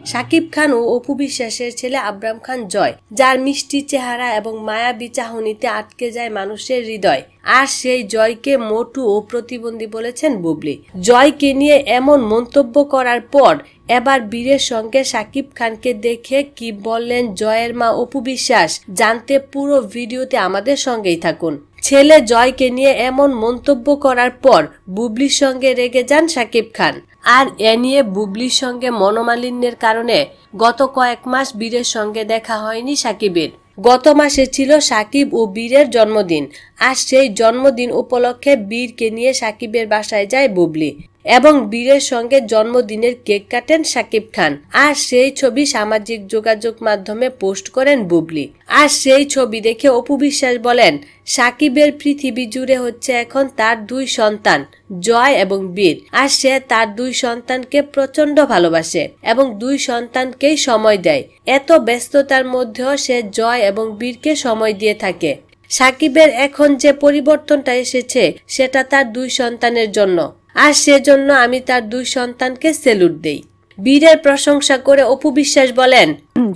শাকিব খান ও অপু বিশ্বাসের ছেলে আব্রাম খান জয়, যার মিষ্টি চেহারা এবং মায়াবী চাহনিতে আটকে যায় মানুষের হৃদয়। আর সেই জয়কে মোটু ও প্রতিবন্ধী বলেছেন বুবলি। জয়কে নিয়ে এমন মন্তব্য করার পর এবার বীরের সঙ্গে শাকিব খানকে দেখে কি বললেন জয়ের মা অপু বিশ্বাস, জানতে পুরো ভিডিওতে আমাদের সঙ্গেই থাকুন। ছেলে জয়কে নিয়ে এমন মন্তব্য করার পর বুবলির সঙ্গে রেগে যান শাকিব খান। আর এ নিয়ে বুবলির সঙ্গে মনোমালিন্যের কারণে গত কয়েক মাস বীরের সঙ্গে দেখা হয়নি শাকিবের। গত মাসে ছিল শাকিব ও বীরের জন্মদিন, আর সেই জন্মদিন উপলক্ষে বীরকে নিয়ে শাকিবের বাসায় যায় বুবলি এবং বীরের সঙ্গে জন্মদিনের কেক কাটেন শাকিব খান। আর সেই ছবি সামাজিক যোগাযোগ মাধ্যমে পোস্ট করেন বুবলি। আর সেই ছবি দেখে অপু বিশ্বাস বলেন, শাকিবের পৃথিবী জুড়ে হচ্ছে এখন তার দুই সন্তান জয় এবং বীর, আর সে তার দুই সন্তানকে প্রচন্ড ভালোবাসে এবং দুই সন্তানকেই সময় দেয়। এত ব্যস্ততার মধ্যেও সে জয় এবং বীরকে সময় দিয়ে থাকে। শাকিবের এখন যে পরিবর্তনটা এসেছে সেটা তার দুই সন্তানের জন্য, আর সেজন্য আমি তার দুই সন্তানকে স্যালুট দেই। বীরের প্রশংসা করে অপু বিশ্বাস বলেন,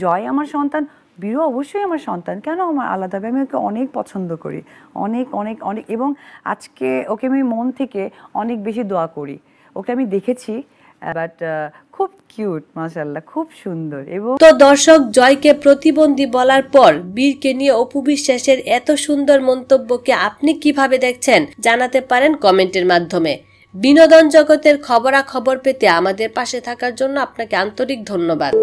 জয় আমার সন্তান, বীরও অবশ্যই আমার সন্তান, কেন আমার আলাদা, আমি ওকে অনেক পছন্দ করি, অনেক অনেক অনেক, এবং আজকে ওকে আমি মন থেকে অনেক বেশি দোয়া করি। ওকে আমি দেখেছি, বাট খুব কিউট, মাশাআল্লাহ, খুব সুন্দর। এবং তো দর্শক, জয়কে প্রতিবন্ধী বলার পর বীরকে নিয়ে অপু বিশ্বাসের এত সুন্দর মন্তব্যকে আপনি কিভাবে দেখছেন জানাতে পারেন কমেন্টের মাধ্যমে। বিনোদন জগতের খবরাখবর পেতে আমাদের পাশে থাকার জন্য আপনাকে আন্তরিক ধন্যবাদ।